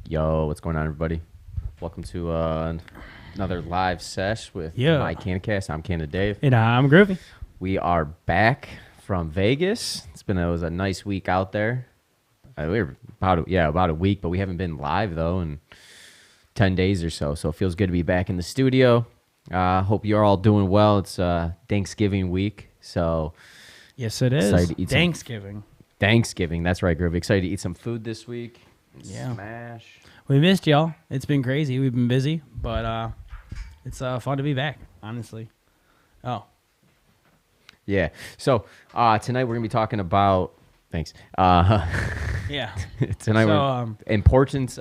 Yo, what's going on, everybody? Welcome to another live sesh with my CanadaCast. I'm Canada Dave. And I'm Groovy. We are back from Vegas. It was a nice week out there. We were about a week, but we haven't been live, though, in 10 days or so. So it feels good to be back in the studio. Hope you're all doing well. It's Danksgiving week, so... Yes, it is. Danksgiving. Danksgiving, that's right, Groovy. Excited to eat some food this week. Smash. We missed y'all. It's been crazy. We've been busy, but it's fun to be back, honestly. Oh. Yeah. So tonight we're going to be talking about... Thanks. Yeah. Tonight we're importance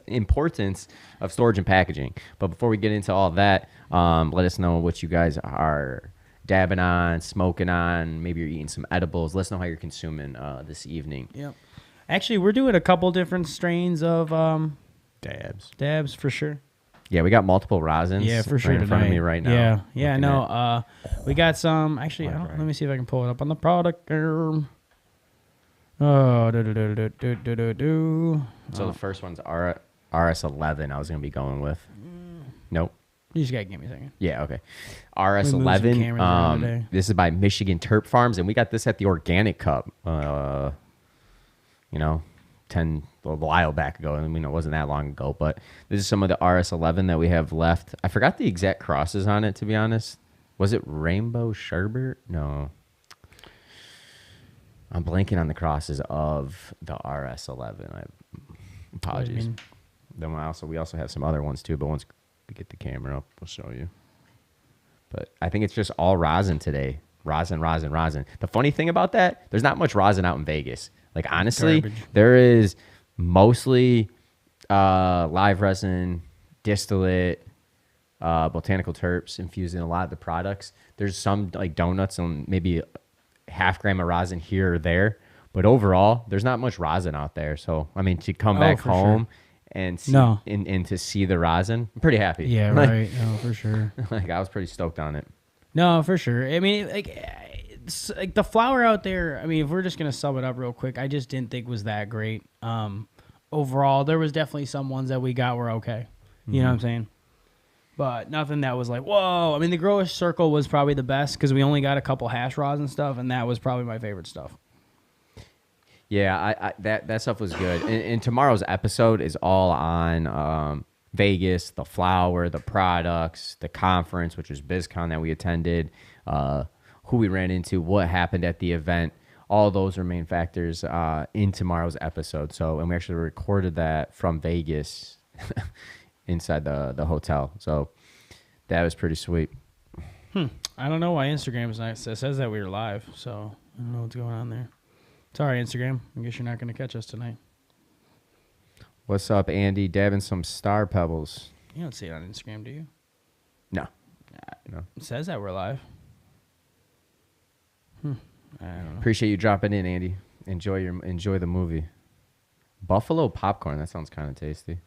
of storage and packaging. But before we get into all that, let us know what you guys are dabbing on, smoking on. Maybe you're eating some edibles. Let us know how you're consuming this evening. Yep. Actually, we're doing a couple different strains of dabs for sure. Yeah, we got multiple rosins. Yeah, for sure. Right in front of me right now. Yeah. No, we got some. Actually, let me see if I can pull it up on the product. So the first one's RS11. I was gonna be going with. Nope. You just gotta give me a second. Yeah, okay. RS11. This is by Michigan Terp Farms, and we got this at the Organic Cup. A while back ago. I mean, it wasn't that long ago, but this is some of the RS11 that we have left. I forgot the exact crosses on it, to be honest. Was it Rainbow Sherbet? No. I'm blanking on the crosses of the RS11. Apologies. Then we also have some other ones too, but once we get the camera up, we'll show you. But I think it's just all rosin today. Rosin. The funny thing about that, there's not much rosin out in Vegas. Like, honestly, there is mostly live resin, distillate, botanical terps infused in a lot of the products. There's some like donuts and maybe half gram of rosin here or there. But overall, there's not much rosin out there. So, I mean, to come back home and see, and to see the rosin, I'm pretty happy. Yeah, right. No, for sure. Like, I was pretty stoked on it. No, for sure. I mean, like the flour out there, I mean, if we're just going to sum it up real quick, I just didn't think was that great. Overall, there was definitely some ones that we got were okay. You know what I'm saying? But nothing that was like, whoa. I mean, the Growers Circle was probably the best because we only got a couple hash rosin stuff, and that was probably my favorite stuff. Yeah, that stuff was good. And tomorrow's episode is all on Vegas, the flour, the products, the conference, which was BizCon that we attended, who we ran into, what happened at the event. All those are main factors in tomorrow's episode. And we actually recorded that from Vegas inside the hotel. So that was pretty sweet. I don't know why Instagram is nice. It says that we were live, so I don't know what's going on there. Sorry, Instagram. I guess you're not going to catch us tonight. What's up, Andy? Dabbing some Star Pebbles. You don't see it on Instagram, do you? No. No. It says that we're live. I don't know. Appreciate you dropping in, Andy. enjoy the movie. Buffalo popcorn. That sounds kind of tasty.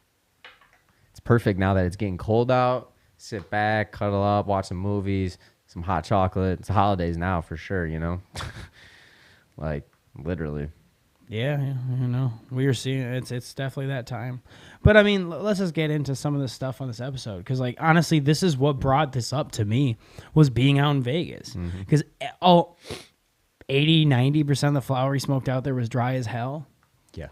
It's perfect now that it's getting cold out. Sit back, cuddle up, watch some movies, some hot chocolate. It's the holidays now for sure, you know? Like, literally. Yeah, you know, we were seeing it's definitely that time. But I mean, let's just get into some of the stuff on this episode because, like, honestly, this is what brought this up to me was being out in Vegas because 80-90% of the flower we smoked out there was dry as hell. Yeah.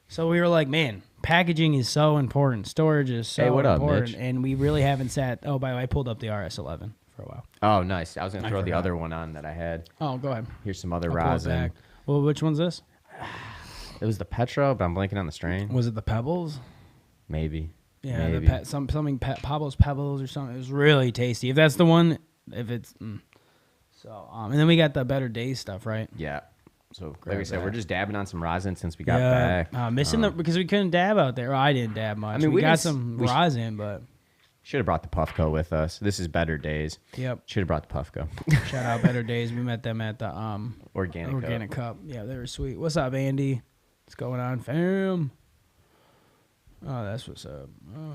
So we were like, man, packaging is so important. Storage is so important, Mitch? and we really haven't sat. Oh, by the way, I pulled up the RS11 for a while. Oh, nice. I was gonna throw the other one on that I had. Oh, go ahead. Here's some other I'll pull it rosin. back. Well, which one's this? It was the Petra, but I'm blanking on the strain. Was it the Pebbles? Maybe. Yeah, Maybe. Pablo's Pebbles or something. It was really tasty. If that's the one, if it's so. And then we got the Better Days stuff, right? Yeah. So Grab like we said, that. we're just dabbing on some rosin since we got back. Missing because we couldn't dab out there. Well, I didn't dab much. I mean, we got some rosin, but should have brought the Puffco with us. This is Better Days. yep. Should have brought the Puffco. Shout out Better Days. We met them at the Organic Cup. Yeah, they were sweet. What's up, Andy? What's going on, fam? Oh, that's what's up. Oh,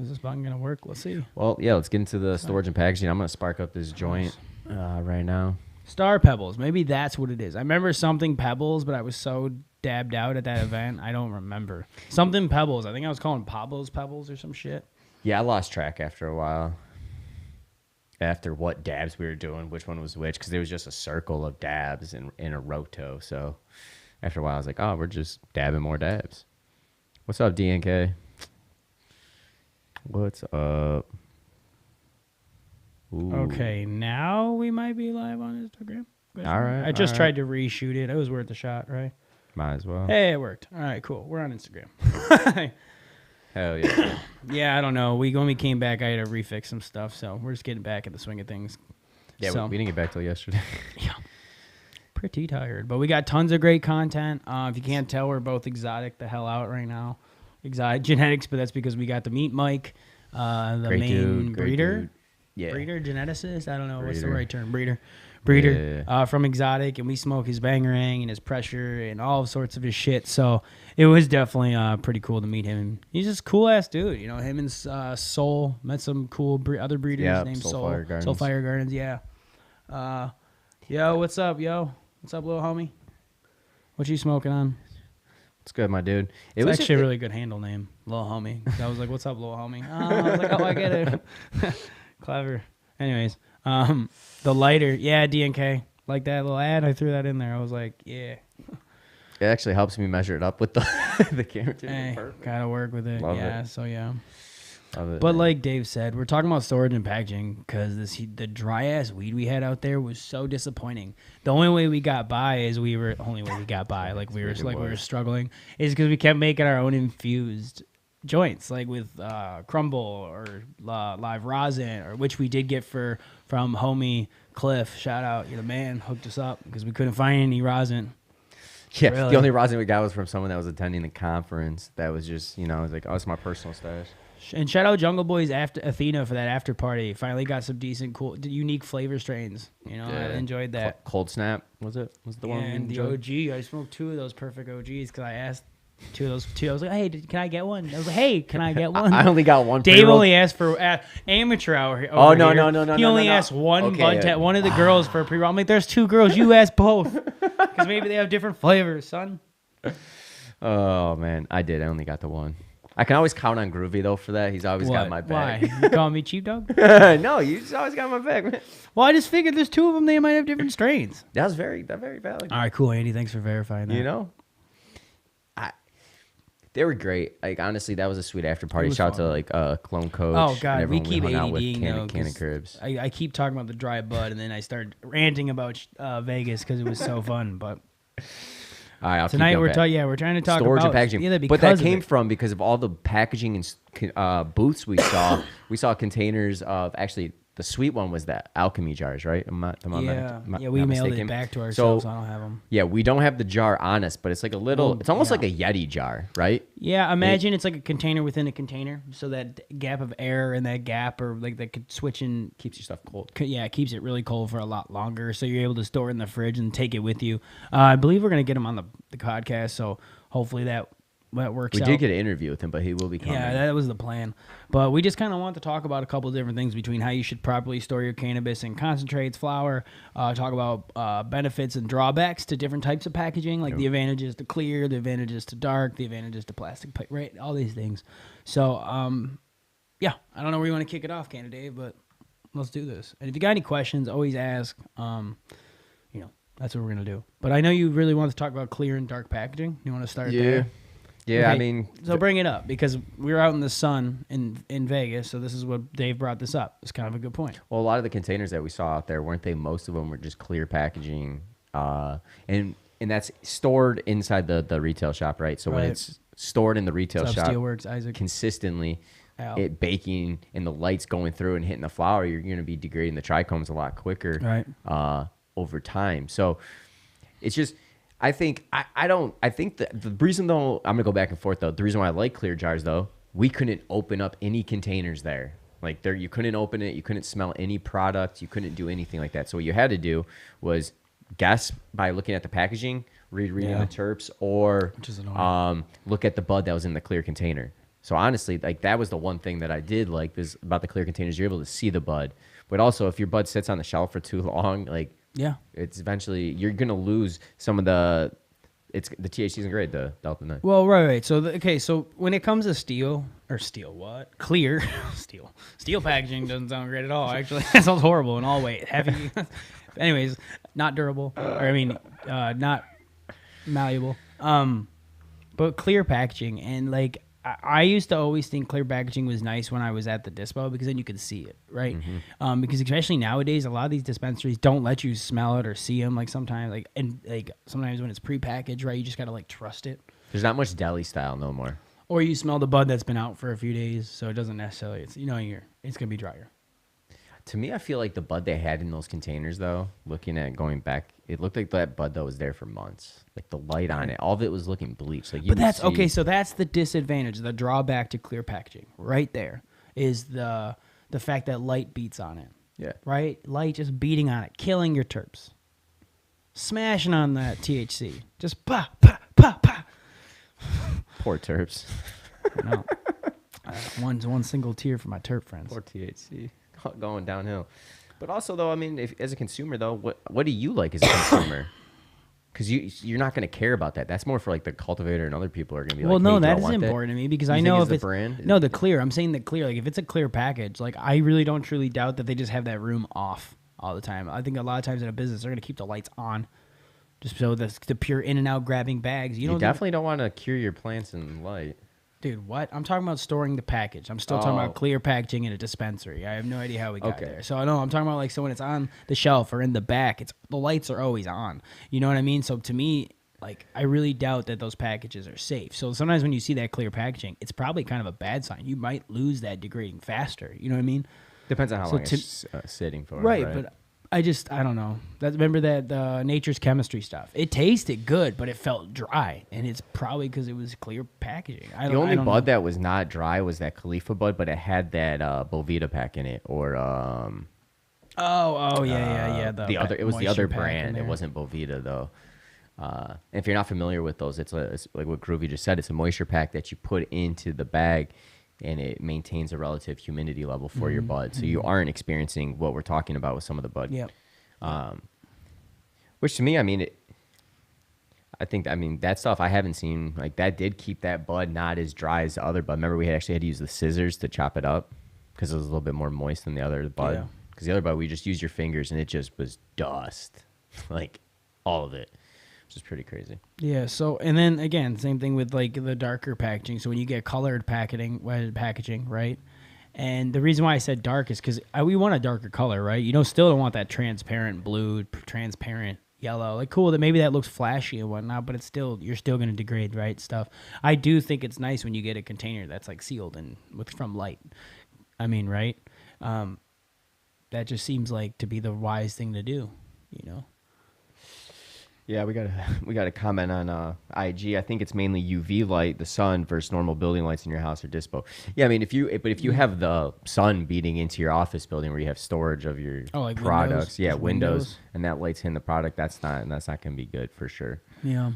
is this button gonna work? Let's see. Well, yeah, let's get into the storage and packaging. I'm gonna spark up this joint right now. Star Pebbles. Maybe that's what it is. I remember something Pebbles, but I was so dabbed out at that event. I don't remember. Something Pebbles. I think I was calling Pablo's Pebbles or some shit. Yeah, I lost track after a while. After what dabs we were doing, which one was which, because it was just a circle of dabs in a roto. So after a while, I was like, oh, we're just dabbing more dabs. What's up, DNK? What's up? Ooh. Okay, now we might be live on Instagram. All right. I just tried to reshoot it. It was worth a shot, right? Might as well. Hey, it worked. All right, cool. We're on Instagram. Hell yeah. Yeah, I don't know. When we came back, I had to refix some stuff, so we're just getting back in the swing of things. Yeah, so, we didn't get back till yesterday. Yeah. Pretty tired, but we got tons of great content. If you can't tell, we're both exotic the hell out right now. Exotic genetics, but that's because we got the meat Mike, the Great main dude, breeder. Dude. Yeah. Breeder, geneticist? I don't know. What's the Breeder. right term? Breeder. Yeah. From Exotic, and we smoke his bangerang and his pressure and all sorts of his shit. So it was definitely pretty cool to meet him. He's just a cool-ass dude. You know, him and Soul met some cool other breeders named Soulfire Gardens. Soulfire Gardens, yeah. Yo, what's up, yo? What's up, little homie? What you smoking on? It's good, my dude. It's actually a really good handle name, little homie. I was like, what's up, little homie? I was like, oh, I get it. Clever. Anyways, the lighter, yeah, DNK, like that little ad, I threw that in there. I was like, yeah. It actually helps me measure it up with the the camera. Too. Hey, gotta work with it. Love yeah, it. so yeah. Love it, But man. like Dave said, we're talking about storage and packaging because the dry ass weed we had out there was so disappointing. The only way we got by is we were struggling is because we kept making our own infused joints, like with crumble or live rosin, or which we did get from homie Cliff. Shout out, you're the man, hooked us up because we couldn't find any rosin. Yeah, Really? the only rosin we got was from someone that was attending the conference. That was just, it was like, oh, it's my personal stash. And shout out Jungle Boys after Athena for that after party. Finally got some decent, cool, unique flavor strains. You know, I enjoyed that. Cold Snap was it? Was the one? And the OG, I smoked 2 of those perfect OGs because I asked 2 of those 2. I was like, hey, can I get one? I was like, hey, can I get one? I only got one. Dave only asked for amateur hour here. Oh, no. He only asked one one of the girls for a pre-roll. I'm like, there's 2 girls. You asked both because maybe they have different flavors, son. Oh man, I did. I only got the one. I can always count on Groovy though for that. He's always got my back. Why? You call me cheap dog? No, you just always got my back, man. Well, I just figured there's 2 of them. They might have different strains. That was very valid. All right, cool, Andy. Thanks for verifying that. You know, they were great. Like honestly, that was a sweet after party. was Shout out fun. to like Clone Coach. Oh God, and we everyone keep hung out with ADDing though. Cannon Cribs. I keep talking about the dry bud, and then I start ranting about Vegas because it was so fun. But All right, tonight we're trying to talk storage about and packaging. Yeah, but that came from because of all the packaging and booths we saw. We saw containers of actually the sweet one was the alchemy jars, right? We mailed it back to ourselves. So I don't have them. Yeah, we don't have the jar on us, but it's like a little. It's almost like a Yeti jar, right? Yeah, imagine it's like a container within a container, so that gap of air and that gap, or like that could switch in, keeps your stuff cold. Yeah, it keeps it really cold for a lot longer, so you're able to store it in the fridge and take it with you. I believe we're gonna get him on the podcast, so hopefully that works out. We did get an interview with him, but he will be coming. Yeah, that was the plan. But we just kind of want to talk about a couple of different things between how you should properly store your cannabis and concentrates, flower, talk about benefits and drawbacks to different types of packaging, like the advantages to clear, the advantages to dark, the advantages to plastic, right? All these things. So, yeah, I don't know where you want to kick it off, Canada Dave, but let's do this. And if you got any questions, always ask. That's what we're going to do. But I know you really want to talk about clear and dark packaging. You want to start there? Yeah, okay. I mean... So bring it up, because we were out in the sun in Vegas, so this is what Dave brought this up. It's kind of a good point. Well, a lot of the containers that we saw out there, weren't they? Most of them were just clear packaging. And that's stored inside the retail shop, right? So when it's stored in the retail shop... Steelworks, Isaac. Consistently, it baking and the lights going through and hitting the flower, you're going to be degrading the trichomes a lot quicker over time. So it's just... I think the reason, though, I'm gonna go back and forth, though. The reason why I like clear jars, though, we couldn't open up any containers there. Like you couldn't open it, you couldn't smell any product, you couldn't do anything like that. So what you had to do was guess by looking at the packaging, reading the terps, or look at the bud that was in the clear container. So honestly, like that was the one thing that I did like this about the clear containers. You're able to see the bud, but also if your bud sits on the shelf for too long, like. Yeah, it's eventually you're gonna lose some of the THC isn't great, the Delta 9. Well, right. So so when it comes to clear steel packaging doesn't sound great at all. Actually, that sounds horrible in all ways. Heavy, anyways, not durable. Not malleable. But clear packaging, and like I used to always think clear packaging was nice when I was at the dispo, because then you could see it, right? Mm-hmm. Because especially nowadays, a lot of these dispensaries don't let you smell it or see them. Like sometimes, sometimes when it's prepackaged, right, you just gotta like trust it. There's not much deli style no more. Or you smell the bud that's been out for a few days, so it doesn't necessarily. It's gonna be drier. To me, I feel like the bud they had in those containers, though, looking at going back, it looked like that bud that was there for months. Like the light on it, all of it was looking bleached. Like, but that's okay. So that's the disadvantage, the drawback to clear packaging. Right there is the fact that light beats on it. Yeah. Right, light just beating on it, killing your terps, smashing on that THC, just pa pa pa pa. Poor terps. No, one single tear for my terp friends. Poor THC. Going downhill. But also, though, I mean, if as a consumer, though, what do you like as a consumer? Because you're not going to care about that. That's more for like the cultivator and other people are going to be like, well, no, hey, that is important to me, because I know if it's brand. No, the clear. I'm saying the clear. Like if it's a clear package, like I really don't truly doubt that they just have that room off all the time. I think a lot of times in a business they're going to keep the lights on, just so the pure in and out grabbing bags. You definitely don't want to cure your plants in light. Dude, what? I'm talking about storing the package. I'm still talking about clear packaging in a dispensary. I have no idea how we got there. So I know I'm talking about like so when it's on the shelf or in the back, the lights are always on. You know what I mean? So to me, like I really doubt that those packages are safe. So sometimes when you see that clear packaging, it's probably kind of a bad sign. You might lose that degrading faster. You know what I mean? Depends on how long it's sitting for. Right, but I don't know. Remember that Nature's Chemistry stuff? It tasted good, but it felt dry, and it's probably because it was clear packaging. The only bud that was not dry was that Khalifa bud, but it had that Bovita pack in it, or yeah. It was the other brand. It wasn't Bovita though. And if you're not familiar with those, it's like what Groovy just said. It's a moisture pack that you put into the bag, and it maintains a relative humidity level for your bud. So you aren't experiencing what we're talking about with some of the bud. Yep. Which to me, I mean, that stuff I haven't seen, like that did keep that bud not as dry as the other bud. Remember we actually had to use the scissors to chop it up because it was a little bit more moist than the other bud. Because the other bud, we just used your fingers and it just was dust. Like all of it. Which is pretty crazy. Yeah. So, and then again, same thing with like the darker packaging. So when you get colored packaging, right? And the reason why I said dark is because we want a darker color, right? You still don't want that transparent blue, transparent yellow. Like, cool, that maybe that looks flashy and whatnot, but you're still going to degrade, right? Stuff. I do think it's nice when you get a container that's like sealed and from light. I mean, right? that just seems like to be the wise thing to do, you know? Yeah, we got a comment on IG. I think it's mainly UV light, the sun, versus normal building lights in your house or dispo. Yeah, I mean, if you have the sun beating into your office building where you have storage of your like products, windows? yeah, Just windows, and that light's hitting the product, that's not gonna be good for sure. Yeah.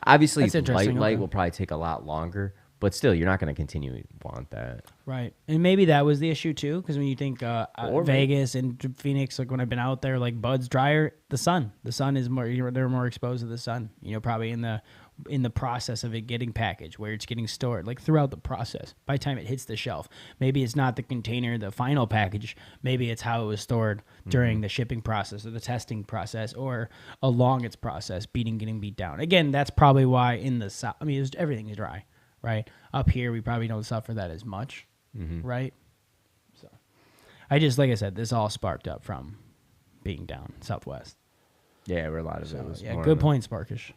Obviously, That's interesting. light Okay. will probably take a lot longer, but still, you're not gonna continue to want that. Right. And maybe that was the issue too, because when you think Or Vegas and Phoenix, like when I've been out there, like Bud's drier, the sun is more, they're more exposed to the sun, probably in the process of it getting packaged, where it's getting stored, like throughout the process. By the time it hits the shelf, maybe it's not the container, the final package, maybe it's how it was stored during the shipping process or the testing process or along its process, getting beat down. Again, that's probably why in the south, I mean, everything is dry, right? Up here, we probably don't suffer that as much, right? So, like I said, this all sparked up from being down southwest. Yeah, where a lot of it was. Yeah, good point, Sparkish.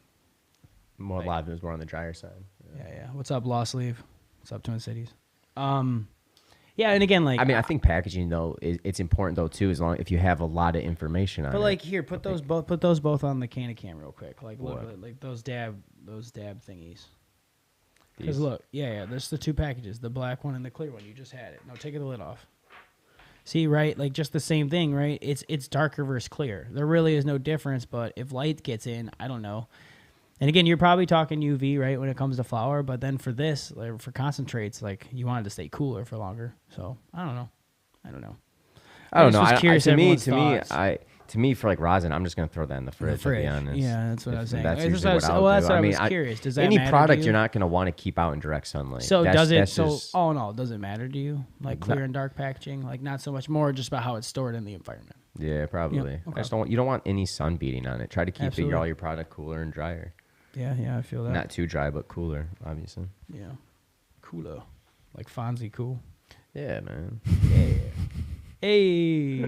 A lot of it was more on the drier side. Yeah. What's up, Lost Leave? What's up, Twin Cities? Yeah, and again, like, I mean, I think packaging though it's important though too, as long if you have a lot of information on it. but like here, put those both on the cam real quick. Like look, What? like those dab thingies. These? Because look, yeah, there's the two packages, the black one and the clear one. You just had it. No, take the lid off. See, right? Like just the same thing, right? It's darker versus clear. There really is no difference, but if light gets in, I don't know. And again, you're probably talking UV, right, when it comes to flour. But then for this, like, for concentrates, like you wanted to stay cooler for longer. So I don't know. I don't know. To me, for like rosin, I'm just gonna throw that in the fridge. To be honest. Yeah, that's what I was saying. That's That's usually what I'll that's do. what I I mean, was curious. Does that any matter product to you? you're not gonna want to keep out in direct sunlight. So does it? Oh no, does it matter to you? Like clear and dark packaging, like not so much more, just about how it's stored in the environment. Yeah, probably. Yeah, okay. I just don't. You don't want any sun beating on it. Try to keep Absolutely. all your product cooler and drier. Yeah, I feel that. Not too dry, but cooler, obviously. Yeah, cooler, like Fonzie cool. Yeah, man. Yeah. Hey.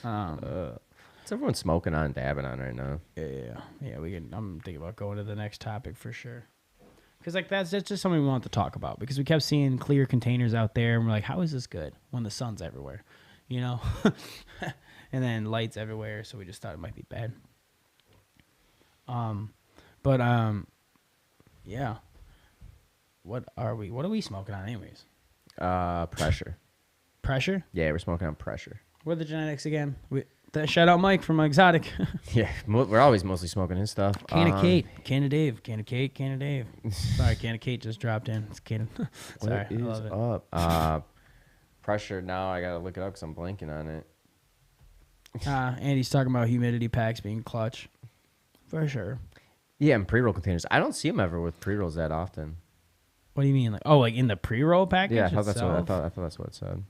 What's everyone smoking on, dabbing on right now? Yeah. We can. I'm thinking about going to the next topic for sure. Because like that's just something we want to talk about, because we kept seeing clear containers out there and we're like, how is this good when the sun's everywhere, and then lights everywhere, so we just thought it might be bad. Yeah. What are we smoking on anyways? Pressure. Pressure? Yeah, we're smoking on pressure. What are the genetics again? Shout out Mike from Exotic. Yeah, we're always mostly smoking his stuff. Can of Kate, Can of Dave, Can of Kate, Can of Dave. Sorry, Can of Kate just dropped in. It's Can of... Sorry, I love it. Up? Pressure, now I gotta look it up because I'm blanking on it. Andy's talking about humidity packs being clutch. For sure. Yeah, and pre-roll containers. I don't see them ever with pre-rolls that often. What do you mean? Like in the pre-roll package? Yeah, I thought that's what it said.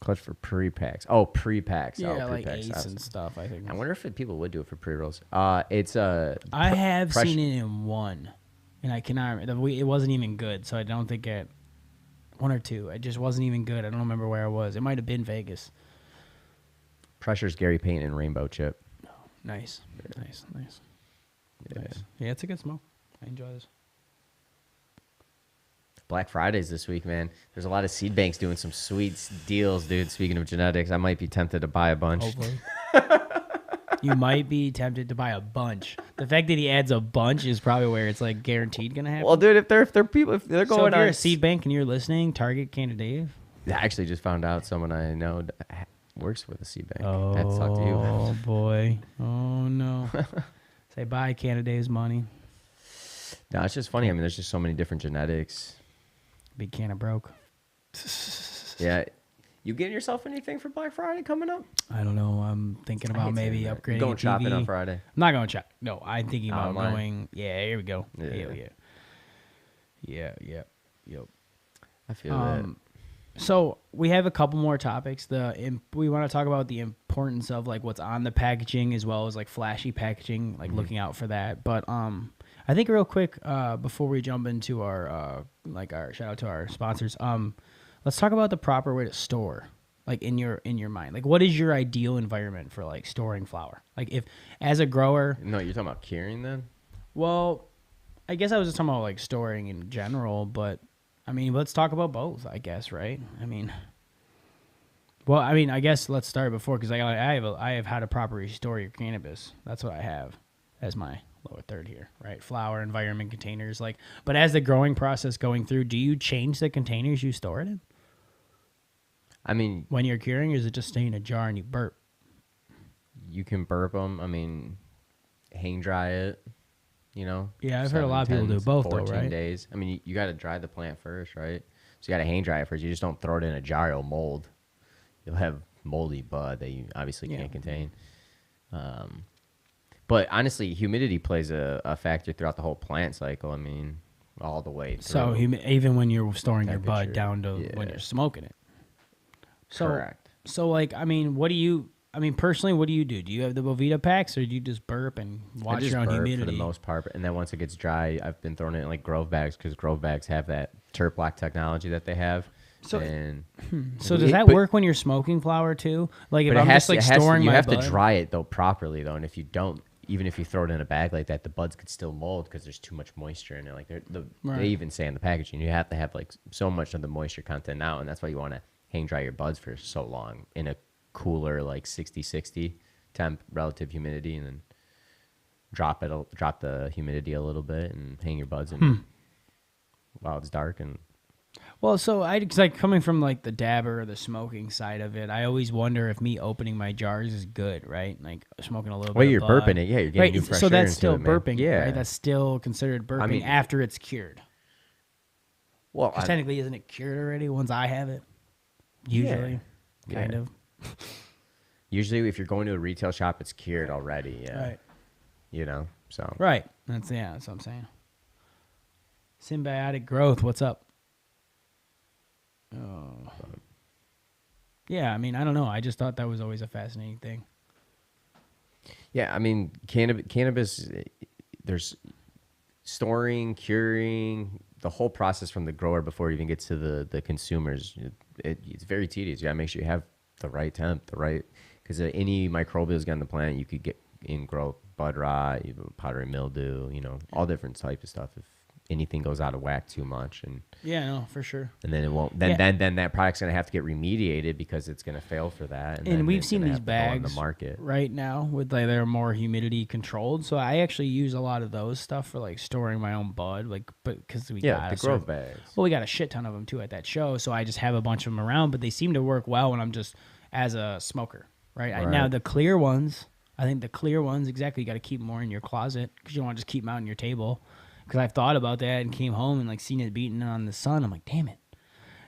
Clutch for pre-packs. Oh, pre-packs. Yeah, oh, like pre-packs. Ace and stuff, I think. I wonder if people would do it for pre-rolls. It's I have seen it in one, and I cannot remember. It wasn't even good, so I don't think it... One or two. It just wasn't even good. I don't remember where I was. It might have been Vegas. Pressure's Gary Payne and Rainbow Chip. Oh, nice. Nice. Yeah. Nice. Yeah, it's a good smoke. I enjoy this. Black Fridays this week, man. There's a lot of seed banks doing some sweet deals, dude. Speaking of genetics, I might be tempted to buy a bunch. Hopefully. You might be tempted to buy a bunch. The fact that he adds a bunch is probably where it's like guaranteed gonna happen. Well, dude, if they're going so if on you're a seed bank and you're listening, target Can of Dave. I actually just found out someone I know works for the seed bank. Oh, I had to talk to you. Oh boy. Oh no. Say bye, Can of Dave's money. No, it's just funny. I mean, there's just so many different genetics. Big can of broke. Yeah. You getting yourself anything for Black Friday coming up? I don't know. I'm thinking about maybe upgrading going a TV. shopping on Friday. I'm not going to shop. No, I'm thinking about Online? going. Yeah, here we go. Yeah. Yep. I feel that. So we have a couple more topics. We want to talk about the importance of like what's on the packaging as well as like flashy packaging, like looking out for that. But I think real quick before we jump into our shout out to our sponsors. Let's talk about the proper way to store, like in your mind. Like, what is your ideal environment for like storing flour? Like, if as a grower. No, you're talking about curing then? Well, I guess I was just talking about like storing in general, but I mean, let's talk about both. I guess, right? I mean, Well, I mean, I guess let's start before because I have how to properly store your cannabis. That's what I have as my lower third here, right? Flower, environment, containers, like. But as the growing process going through, do you change the containers you store it in? I mean, when you're curing, or is it just stay in a jar and you burp? You can burp them. I mean, hang dry it. You know. Yeah, I've heard a lot of people do both, 14 though, right? days. I mean, you got to dry the plant first, right? So you got to hang dry it first. You just don't throw it in a jar; it'll mold. You'll have moldy bud that you obviously can't contain. But honestly, humidity plays a factor throughout the whole plant cycle. I mean, all the way through. So even when you're storing your bud down to when you're smoking it. So, correct. So, like, I mean, personally, what do you do? Do you have the Bovita packs, or do you just burp and watch your own humidity? For the most part, and then once it gets dry, I've been throwing it in like Grove bags because Grove bags have that terp lock technology that they have. So, and so does that work when you're smoking flower too? Like, if I'm just like storing my bud? You have to dry it though properly though, and if you don't, even if you throw it in a bag like that, the buds could still mold because there's too much moisture in it. Like they even say in the packaging, you have to have like so much of the moisture content out, and that's why you want to hang dry your buds for so long in a cooler like 60 temp relative humidity, and then drop the humidity a little bit and hang your buds in while it's dark. And well, so cause like coming from like the dabber or the smoking side of it, I always wonder if me opening my jars is good, right? Like smoking a little bit. Well, you're bud. burping it, yeah. You're getting new fresh so air that's into still it, man. burping, yeah. right? That's still considered burping after it's cured. Well, technically, isn't it cured already once I have it? Usually, kind of. Usually, if you're going to a retail shop, it's cured already. Yeah. Right. You know, so. Right. That's what I'm saying. Symbiotic growth. What's up? Oh. Yeah, I mean, I don't know. I just thought that was always a fascinating thing. Yeah, I mean, cannabis, there's storing, curing, the whole process from the grower before it even gets to the consumers. It's very tedious. You got to make sure you have the right temp, because any microbials get on the plant, you could get in growth, bud rot, powdery mildew, all different types of stuff if anything goes out of whack too much. And yeah, no, for sure. And then it won't. Then that product's gonna have to get remediated because it's gonna fail for that. And we've seen these bags on the market right now with like they're more humidity controlled. So I actually use a lot of those stuff for like storing my own bud, like because we got the growth bags. Well, we got a shit ton of them too at that show, so I just have a bunch of them around. But they seem to work well when I'm just as a smoker, right? Now the clear ones, I think the clear ones exactly. You got to keep more in your closet because you don't want to just keep them out on your table. Because I've thought about that and came home and like seen it beating on the sun. I'm like, damn it.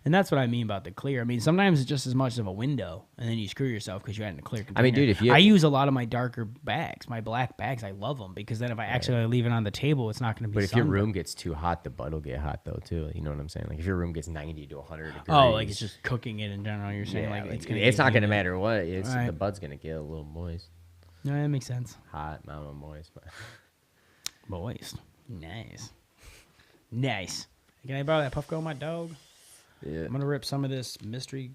And that's what I mean about the clear. I mean, sometimes it's just as much of a window, and then you screw yourself because you had in a clear container. I mean, dude, I use a lot of my darker bags, my black bags. I love them because then if I actually leave it on the table, it's not going to be. But if your room gets too hot, the bud will get hot though too. You know what I'm saying? Like if your room gets 90 to 100 degrees. Oh, like it's just cooking it in general. You're saying it's not going to matter what. It's the bud's going to get a little moist. No, that makes sense. Hot, not moist, but moist. Nice. Can I borrow that Puffco, my dog? Yeah. I'm gonna rip some of this mystery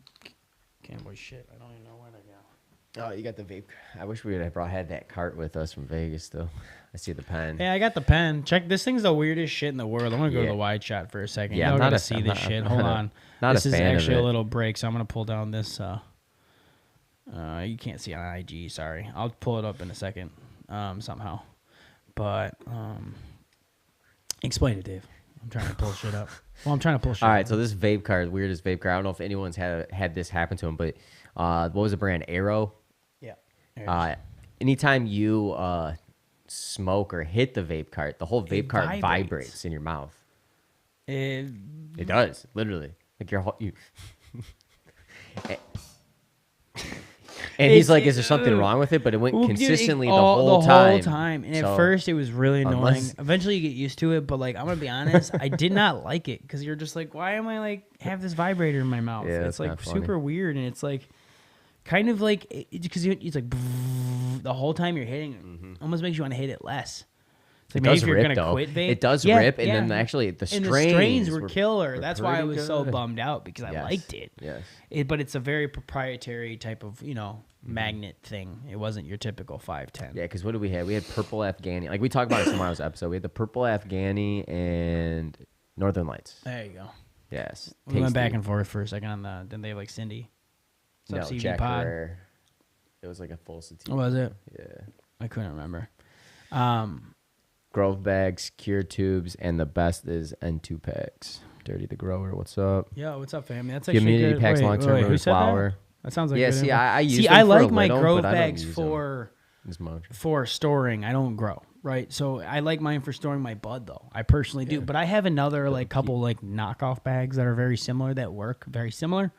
cowboy shit. I don't even know where to go. Oh, you got the vape. I wish we would have had that cart with us from Vegas, though. I see the pen. Yeah, I got the pen. Check. This thing's the weirdest shit in the world. I'm gonna go to the wide shot for a second. Yeah, I'm not see this shit. Hold on. This is actually a little break, so I'm gonna pull down this. You can't see on IG. Sorry. I'll pull it up in a second. Somehow. But explain it, Dave. I'm trying to pull shit up. Well, I'm trying to pull shit up. All right, so this vape cart, weirdest vape cart. I don't know if anyone's had this happen to them, but what was the brand? Arrow? Yeah. Anytime you smoke or hit the vape cart, the whole vape cart vibrates in your mouth. It does, literally. Like you. And he's like, is there something wrong with it? But it went consistently the whole time. And at first, it was really annoying. Eventually, you get used to it. But, like, I'm going to be honest, I did not like it. Because you're just like, why am I, like, have this vibrator in my mouth? Yeah, it's, like, super weird. And it's, like, kind of like, because it's, like, the whole time you're hitting it. Mm-hmm. Almost makes you want to hit it less. Like maybe if you're going to quit vape. It does rip. And then actually, the strains were killer. That's why I was so bummed out. Because I liked it. Yes. But it's a very proprietary type of, magnet thing. It wasn't your typical 510. Yeah, because what did we have? We had purple Afghani. Like we talked about it tomorrow's episode. We had the purple Afghani and Northern Lights. There you go. Yes. We went back and forth for a second on the. Didn't they have like Cindy? No, CB Jack Pod? Herrera. It was like a full sativa. Was it? Yeah. I couldn't remember. Grove bags, cure tubes, and the best is N2 packs. Dirty the grower, what's up? Yo, what's up, family? That's actually Humidity good. packs, Wait, long-term who root said flower. that? That sounds like Yeah, good see, info. I use see, them I for like a my little, grove but I don't bags use them for as much. for storing. I don't grow, right? So I like mine for storing my bud, though. I personally do. But I have another like couple like knockoff bags that are very similar that work very similar,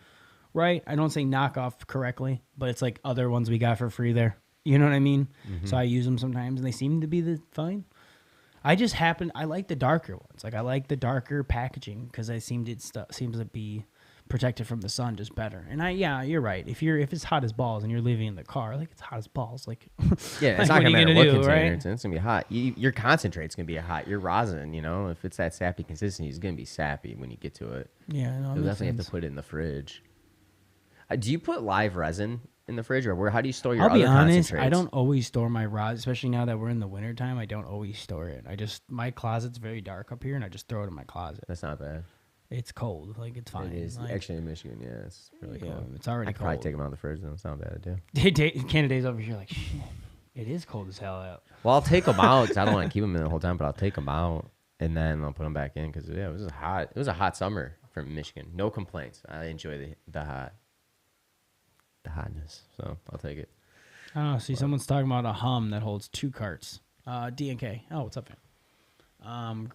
right? I don't say knockoff correctly, but it's like other ones we got for free there. You know what I mean? So I use them sometimes, and they seem to be fine. I like the darker ones. Like I like the darker packaging because seems to be protected from the sun just better. And you're right. If it's hot as balls and you're leaving in the car, like it's hot as balls. Like yeah, it's like, not gonna matter what container right? it's gonna be hot. Your concentrate's gonna be hot. Your rosin, if it's that sappy consistency, it's gonna be sappy when you get to it. Yeah, no, You'll definitely have to put it in the fridge. Do you put live resin in the fridge, or how do you store your I'll be other honest, concentrates? I don't always store my rosin, especially now that we're in the wintertime. I don't always store it. My closet's very dark up here, and I just throw it in my closet. That's not bad. It's cold. Like, it's fine. It is. Like, Actually, in Michigan, yeah, it's really cold. it's already I could cold. probably take them out of the fridge. It's not a bad idea. Canada's over here like, shit, it is cold as hell out. Well, I'll take them out because I don't want to keep them in the whole time, but I'll take them out and then I'll put them back in because, yeah, it was hot. It was a hot summer from Michigan. No complaints. I enjoy the hotness, so I'll take it. I don't know. See, someone's talking about a hum that holds 2 carts. D&K. Oh, what's up, fam?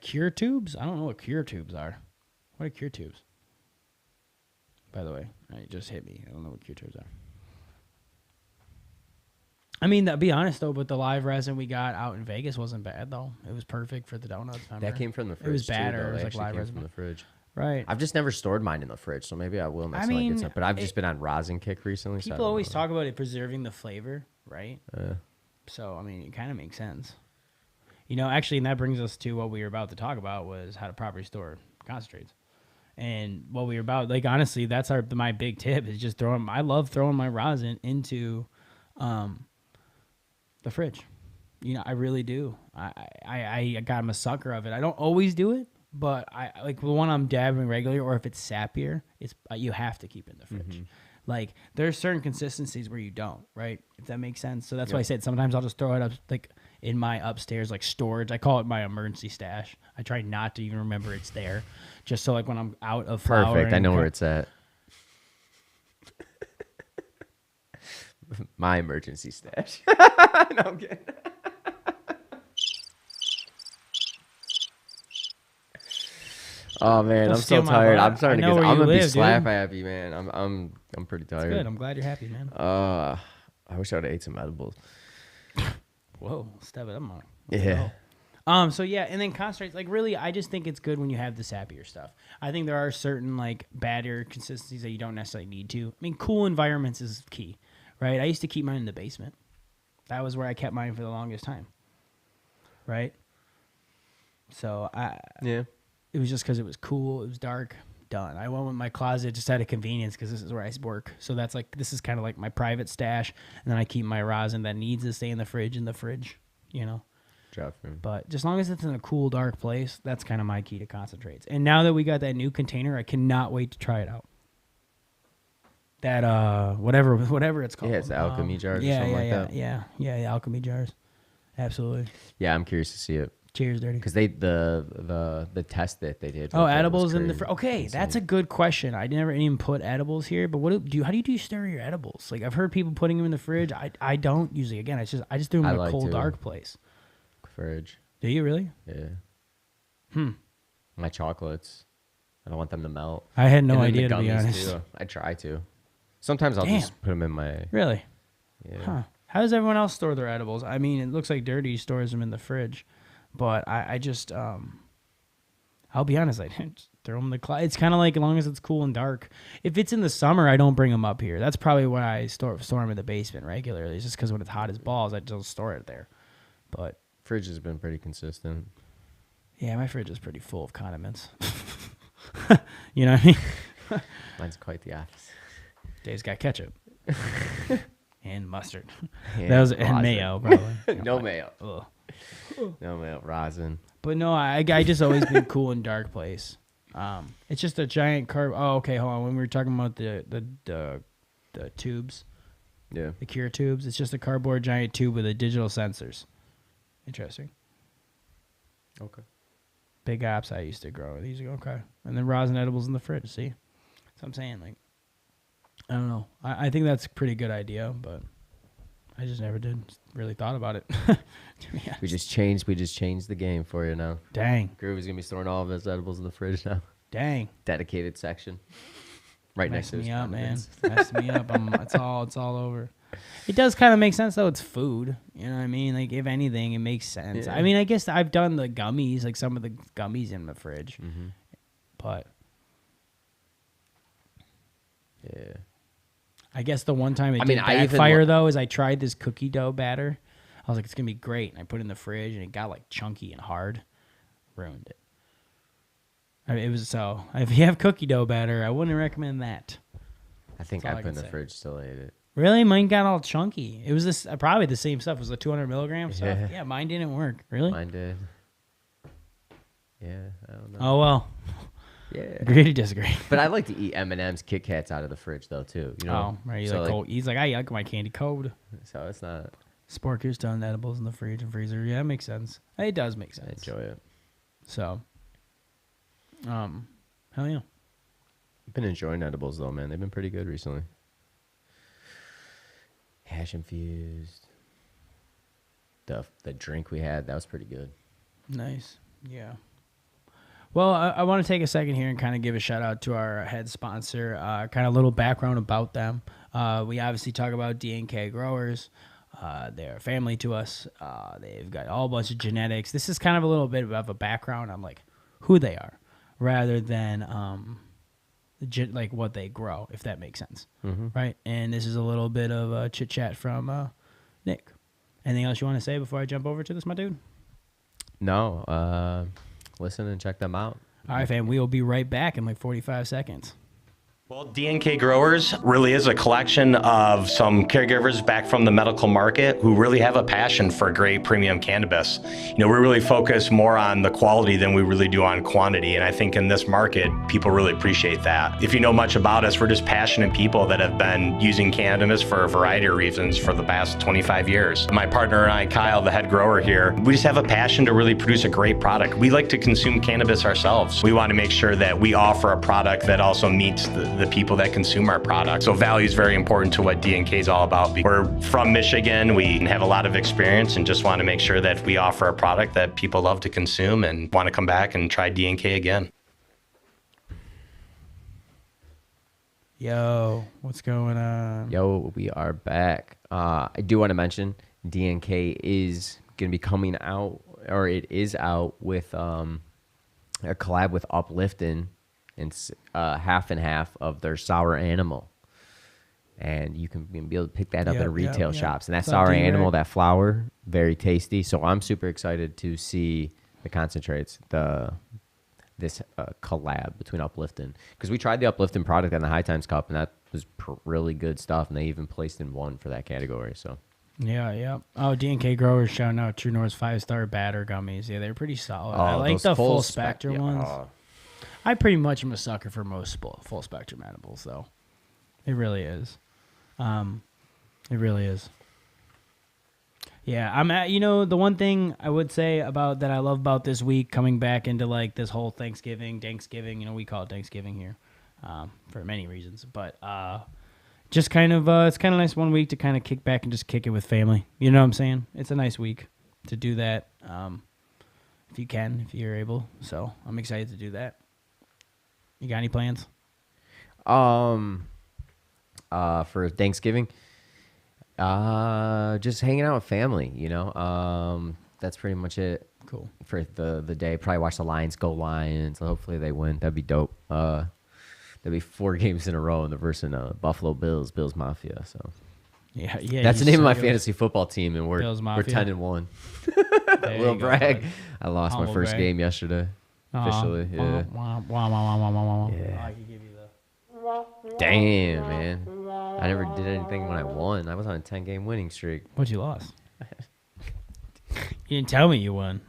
Cure tubes? I don't know what cure tubes are. What are cure tubes? By the way, it just hit me. I don't know what cure tubes are. I mean, to be honest, though, but the live resin we got out in Vegas wasn't bad, though. It was perfect for the donuts. Remember? That came from the fridge. It was bad, too, or it was like actually live came resin from the fridge. Right. I've just never stored mine in the fridge, so maybe I will next time I get some. But I've just been on rosin kick recently. People always talk about it preserving the flavor, right? Yeah. So, I mean, it kind of makes sense. Actually, and that brings us to what we were about to talk about was how to properly store concentrates. And what we were about, like, honestly, that's my big tip is just I love throwing my rosin into the fridge. I really do. I'm a sucker of it. I don't always do it, but I like the one I'm dabbing regularly, or if it's sappier, you have to keep in the fridge. Mm-hmm. Like, there's certain consistencies where you don't, right? If that makes sense. So that's why I said sometimes I'll just throw it up, like, in my upstairs, like, storage. I call it my emergency stash. I try not to even remember it's there, just so, like, when I'm out of flour. Perfect. I know where it's at. My emergency stash. No, I'm kidding. Oh man, I'm so tired. I'm starting to get. I'm gonna be slap happy, man. I'm pretty tired. That's good. I'm glad you're happy, man. I wish I would have ate some edibles. Whoa, step it up, man. Yeah. So yeah, and then concentrates. Like, really, I just think it's good when you have the sappier stuff. I think there are certain like badder consistencies that you don't necessarily need to. I mean, cool environments is key, right? I used to keep mine in the basement. That was where I kept mine for the longest time. Right. So it was just because it was cool. It was dark. Done. I went with my closet just out of convenience because this is where I work. So this is kind of like my private stash. And then I keep my rosin that needs to stay in the fridge, But just as long as it's in a cool, dark place, that's kind of my key to concentrates. And now that we got that new container, I cannot wait to try it out. That, whatever it's called. Yeah, it's the alchemy jars or something like that. Yeah, the alchemy jars. Absolutely. Yeah, I'm curious to see it. Cheers, Dirty. Because the test that they did. Edibles in the okay, that's a good question. I never even put edibles here, but how do you stir your edibles? Like, I've heard people putting them in the fridge. I don't usually. Again, I just do them in a cold, dark place. Fridge. Do you really? Yeah. My chocolates. I don't want them to melt. I had no idea, to be honest. Too. I try to. Sometimes I'll just put them in my. Really? Yeah. Huh. How does everyone else store their edibles? I mean, it looks like Dirty stores them in the fridge. But I just, I'll be honest, I didn't throw them in the closet. It's kind of like, as long as it's cool and dark. If it's in the summer, I don't bring them up here. That's probably why I store them in the basement regularly. It's just because when it's hot as balls, I just store it there. But fridge has been pretty consistent. Yeah, my fridge is pretty full of condiments. You know what I mean? Mine's quite the opposite. Dave's got ketchup. And mustard. And mayo, probably. No mayo. Ugh. No mayo, rosin. But no, I just always been cool in dark place. It's just a giant carb. Oh, okay, hold on. When we were talking about the tubes. Yeah. The Cure tubes. It's just a cardboard giant tube with a digital sensors. Interesting. Okay. Big apps I used to grow. These are okay. And then rosin edibles in the fridge. See, that's what I'm saying. Like, I don't know. I think that's a pretty good idea, but I just never did really thought about it. We just changed the game for you now. Dang. Groovy's gonna be storing all of his edibles in the fridge now. Dang. Dedicated section. Right next to his me up, man. condiments. Messed me up. It's all over. It does kind of make sense though. It's food. You know what I mean? Like if anything, it makes sense. Yeah. I mean, I guess I've done the gummies, like some of the gummies in the fridge, but yeah. I guess the one time it I did mean, I even backfire though is I tried this cookie dough batter. I was like, it's gonna be great, and I put it in the fridge, and it got like chunky and hard. Ruined it. I mean, it was so. If you have cookie dough batter, I wouldn't recommend that. I think That's all I I put in can the say. fridge, still ate it. Really, mine got all chunky. It was this probably the same stuff. It was the 200 milligram stuff. Yeah. Yeah, mine didn't work. Really? Mine did. Yeah, I don't know. Oh well. Yeah. Agree to disagree. But I like to eat M&M's, Kit Kats out of the fridge though too. You know. Oh, right. He's So, like, he's like, I like my candy cold. So it's not. Sporkers done edibles in the fridge and freezer. Yeah, it makes sense. It does make I sense. enjoy it. So, hell yeah. I've been enjoying edibles though, man. They've been pretty good recently. Hash infused. The drink we had, that was pretty good. Nice. Yeah. Well, I want to take a second here and kind of give a shout out to our head sponsor. Kind of a little background about them. We obviously talk about D&K Growers. They're family to us. They've got a whole bunch of genetics. This is kind of a little bit of a background on like who they are, rather than like what they grow, if that makes sense, right? And this is a little bit of a chit chat from Nick. Anything else you want to say before I jump over to this, my dude? No, listen and check them out. All right, fam. We will be right back in like 45 seconds. Well, D&K Growers really is a collection of some caregivers back from the medical market who really have a passion for great premium cannabis. You know, we really focus more on the quality than we really do on quantity, and I think in this market, people really appreciate that. If you know much about us, we're just passionate people that have been using cannabis for a variety of reasons for the past 25 years. My partner and I, Kyle, the head grower here, we just have a passion to really produce a great product. We like to consume cannabis ourselves. We want to make sure that we offer a product that also meets the people that consume our product. So value is very important to what D&K is all about. We're from Michigan. We have a lot of experience and just want to make sure that we offer a product that people love to consume and want to come back and try D&K again. Yo, what's going on? Yo, we are back. I do want to mention D&K is going to be coming out, or it is out with a collab with Uplifting. And half and half of their sour animal, and you can be able to pick that up at retail shops. And that sour animal, that flower, very tasty. So I'm super excited to see the concentrates, this collab between Uplifting, because we tried the Uplifting product on the High Times Cup, and that was really good stuff. And they even placed in one for that category. So Yeah. Oh, D&K Growers shouting out True North's 5-star batter gummies. Yeah, they're pretty solid. I like the full spectrum ones. I pretty much am a sucker for most full spectrum edibles, though. It really is. It really is. Yeah, I'm at, the one thing I would say about that I love about this week, coming back into like this whole Danksgiving, we call it Thanksgiving here, for many reasons, but just kind of it's kind of nice one week to kind of kick back and just kick it with family. You know what I'm saying? It's a nice week to do that, if you can, if you're able. So I'm excited to do that. You got any plans? For Thanksgiving, just hanging out with family, that's pretty much it. Cool. For the day. Probably watch the Lions go Lions. Hopefully they win. That'd be dope. There'll be 4 games in a row in the versus Buffalo Bills Mafia. So yeah. That's the name of my fantasy football team, and we're 10-1. Little brag. I lost my first game yesterday. Officially, yeah. I could give you the. Damn, man. I never did anything when I won. I was on a 10-game winning streak. What'd you lost? You didn't tell me you won.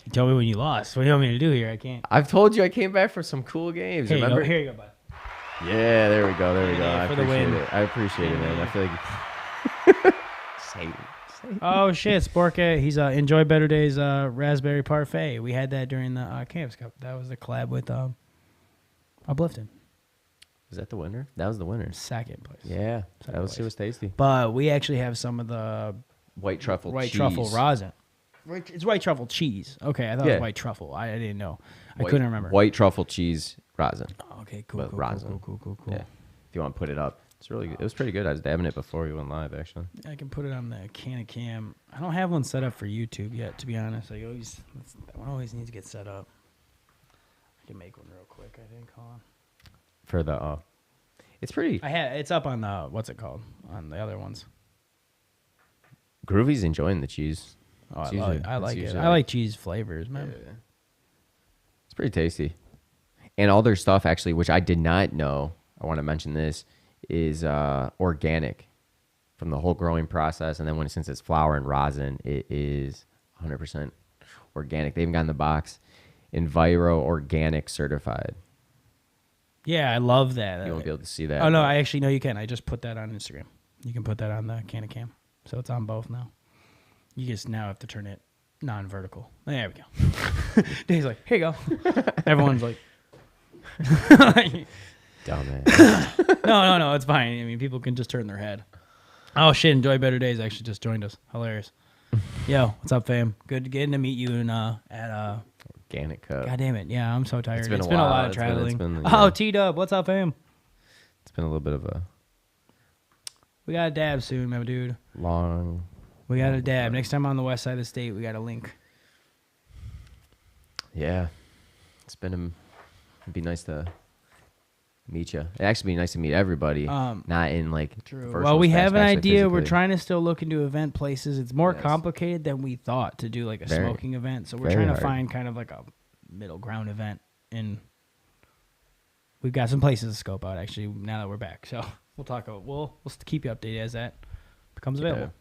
You told me when you lost. What do you want me to do here? I can't. I've told you I came back for some cool games. Here remember? Here you go, bud. Yeah, there we go. There we go. Yeah, I for the appreciate win. it. I appreciate it, man. Yeah. I feel like say Oh shit, Sporka. He's Enjoy Better Days raspberry parfait. We had that during the Camps Cup. That was the collab with Uplifting. Is that the winner? That was the winner. Second place. Yeah, Second that was place. it was tasty. But we actually have some of the White truffle white cheese. truffle rosin. It's white truffle cheese. Okay, I thought it Yeah. was white truffle. I didn't know. I White- couldn't remember. White truffle cheese rosin. Oh, okay, cool, But cool, rosin. cool. Yeah. If you want to put it up, it's really good. It was pretty good. I was dabbing it before we went live, actually. I can put it on the Can of Cam. I don't have one set up for YouTube yet, to be honest. That one always needs to get set up. I can make one real quick. I think. Hold on. For the, it's pretty. It's up on the what's it called on the other ones. Groovy's enjoying the cheese. Oh, It's I usually- like it's it. usually I like cheese flavors, man. Yeah. It's pretty tasty. And all their stuff, actually, which I did not know, I want to mention this, is organic from the whole growing process. And then since it's flour and rosin, it is 100% organic. They even got in the box, Enviro Organic Certified. Yeah, I love that. You won't be able to see that. Oh no, I actually know you can. I just put that on Instagram. You can put that on the Can of Cam, so it's on both now. You just now have to turn it non-vertical. There we go. Dave's like, here you go. Everyone's like, Dumbass. no, it's fine. I mean, people can just turn their head. Oh shit, Enjoy Better Days actually just joined us. Hilarious. Yo, what's up, fam? Good getting to meet you at Organic cup. God damn it. Yeah, I'm so tired. It's been a a while. lot of It's been- traveling. yeah. Oh, T-Dub, what's up, fam? It's been a little bit of a We got a dab soon, my dude. long... We got a dab. Next time on the west side of the state, we got a link. Yeah. It'd be nice to meet you. It'd actually be nice to meet everybody. Not in like... True. virtual Well, we have an aspects, like idea. We're physically. trying to still look into event places. It's more Yes. complicated than we thought to do like a Very- smoking event. So we're very trying to hard. find kind of like a middle ground event. And we've got some places to scope out actually now that we're back. So we'll talk about, we'll keep you updated as that becomes available.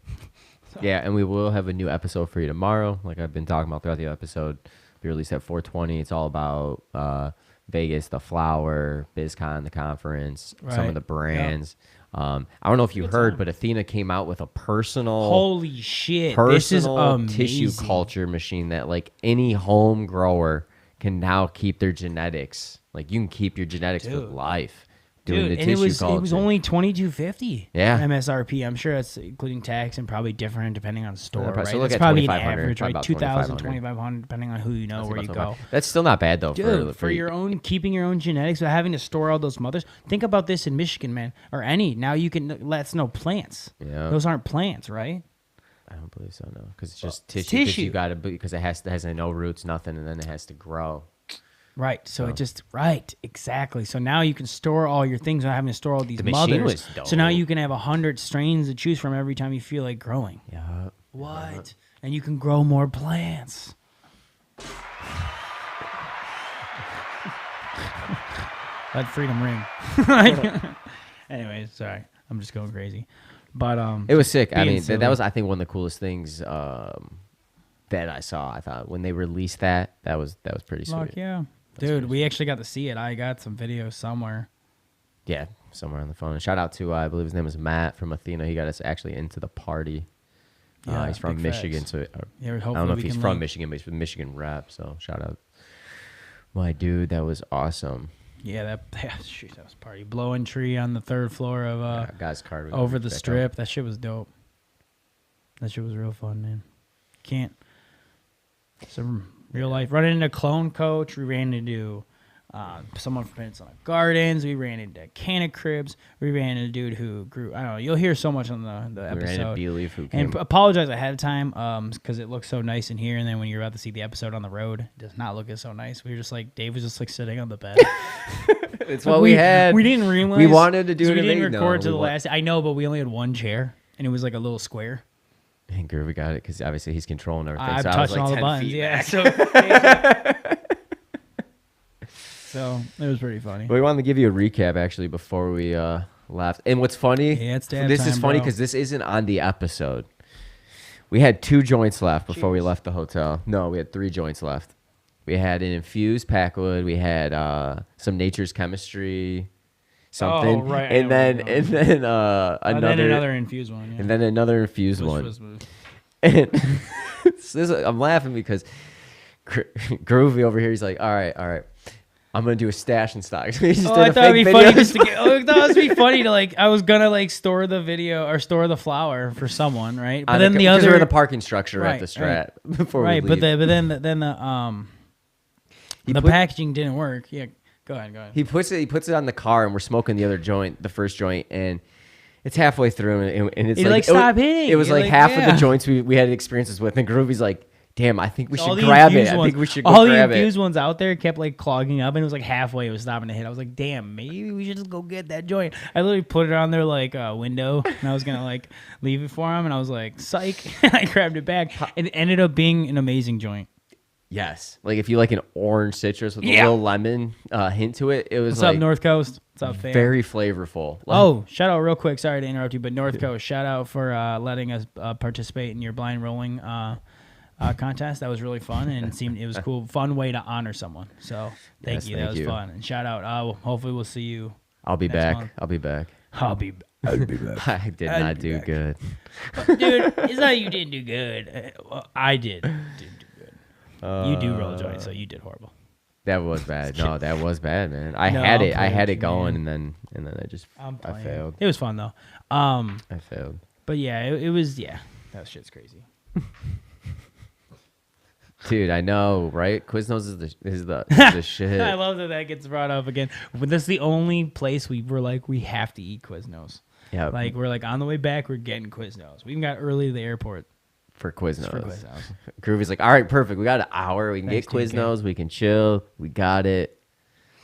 Yeah, and we will have a new episode for you tomorrow. Like I've been talking about throughout the episode. Be released at 4:20. It's all about Vegas, the flower, BizCon, the conference, some Right. of the brands. I don't know if you Good heard, time. but Athena came out with a personal Holy shit. This is personal tissue amazing. culture machine that like any home grower can now keep their genetics. Like you can keep your genetics for Dude. life doing Dude, the and tissue culture. it was only $22.50. Yeah. MSRP. I'm sure that's including tax and probably different depending on the store, probably- right? so look That's at probably an 2,500, average, probably right? about 2,000, 2,500. 2,500, depending on who you know, where you go. That's still not bad though. Dude, for your own, keeping your own genetics without having to store all those mothers. Think about this in Michigan, man, or any. Now you can, that's no plants. Yeah. Those aren't plants, right? I don't believe so, no, because it's just tissue. Because tissue. you got to, because it has no roots, nothing, and then it has to grow. Right. So it just, right, exactly. So now you can store all your things without having to store all these The machine mothers. was So now dope. you can have 100 strains to choose from every time you feel like growing. Yeah. What? And you can grow more plants. Let freedom ring. Anyways, sorry. I'm just going crazy. But It was sick. I being mean, silly. that was, I think, one of the coolest things that I saw. I thought when they released that was pretty sweet. Fuck yeah. Dude, we actually got to see it. I got some videos somewhere. Yeah, somewhere on the phone. And shout out to I believe his name is Matt from Athena. He got us actually into the party. Yeah, He's from big Michigan, facts. so Yeah, I hopefully don't know if we he's can from link. Michigan, but he's from Michigan rep. So shout out, my dude. That was awesome. Yeah, shoot, that was a party. Blowing tree on the third floor of Guy's card we gotta over reach the back up. strip. That shit was dope. That shit was real fun, man. Can't. Some real life. Running into Clone Coach. We ran into someone from Peninsula Gardens. We ran into Canna Cribs. We ran into a dude who grew. I don't know. You'll hear so much on the We ran into episode. B-Leaf who And came. apologize ahead of time because it looks so nice in here. And then when you're about to see the episode on the road, it does not look so nice. We were just like, Dave was just like sitting on the bed. It's what we had. We didn't realize. We wanted to do it. We and didn't they- record no, to we the wa- last. I know, but we only had one chair, and it was like a little square. And Groovy got it because obviously he's controlling everything. I'm so I was touching like all the 10 buttons. feet Yeah, back. so it was pretty funny. We wanted to give you a recap actually before we left. And what's funny? Yeah, it's dab this is time, funny bro. because this isn't on the episode. We had 2 joints left before we Cheers. left the hotel. No, we had 3 joints left. We had an infused Packwood. We had some Nature's Chemistry. something. Oh, right. And then another infused one. Yeah. And then another infused Which one. was smooth. And I'm laughing because Groovy over here, he's like, all right. I'm gonna do a stash and stock. So he just did I a thought it'd fake be video. funny just to get. I thought it'd be funny to like. I was gonna like store the video or store the flower for someone, right? But then the because other we're in the parking structure at Right, the Strat before right, we leave. but then the packaging didn't work. Yeah, go ahead. He puts it on the car, and we're smoking the other joint, the first joint, and it's halfway through, and it's He's like, like, "Stop hitting." It was You're like like, half of yeah. the joints we had experiences with, and Groovy's like, damn, I think we All should the grab it. infused I ones- think we should go all grab the it. infused ones out there kept like clogging up, and it was like halfway it was stopping to hit. I was like, damn, maybe we should just go get that joint. I literally put it on their like window, and I was gonna like leave it for him, and I was like, psych. And I grabbed it back, and it ended up being an amazing joint. Yes, like if you like an orange citrus with a Yeah. little lemon hint to it, it was What's like up, North Coast? What's up, fam? very flavorful. Oh, shout out real quick. Sorry to interrupt you, but North Coast, shout out for letting us participate in your blind rolling contest. That was really fun, and it was cool, fun way to honor someone. So thank you. That was fun. And shout out. Hopefully we'll see you. I'll be next back. month. I'll be back. I'll be back. I did not do good. Dude, it's not you didn't do good. Well, I didn't do good. You do roll joints, so you did horrible. That was bad. No, that was bad, man. I No, had I'm it. I playing had with it you, going, man. and then I I failed. It was fun though. I failed. But yeah, it was that shit's crazy. Dude, I know, right? Quiznos is the shit. I love that gets brought up again. But that's the only place we were like, we have to eat Quiznos. Yeah, Like we're like on the way back, we're getting Quiznos. We even got early to the airport for Quiznos. for Quiznos. Groovy's like, all right, perfect. We got an hour. We can Thanks, get Quiznos. We can chill. We got it.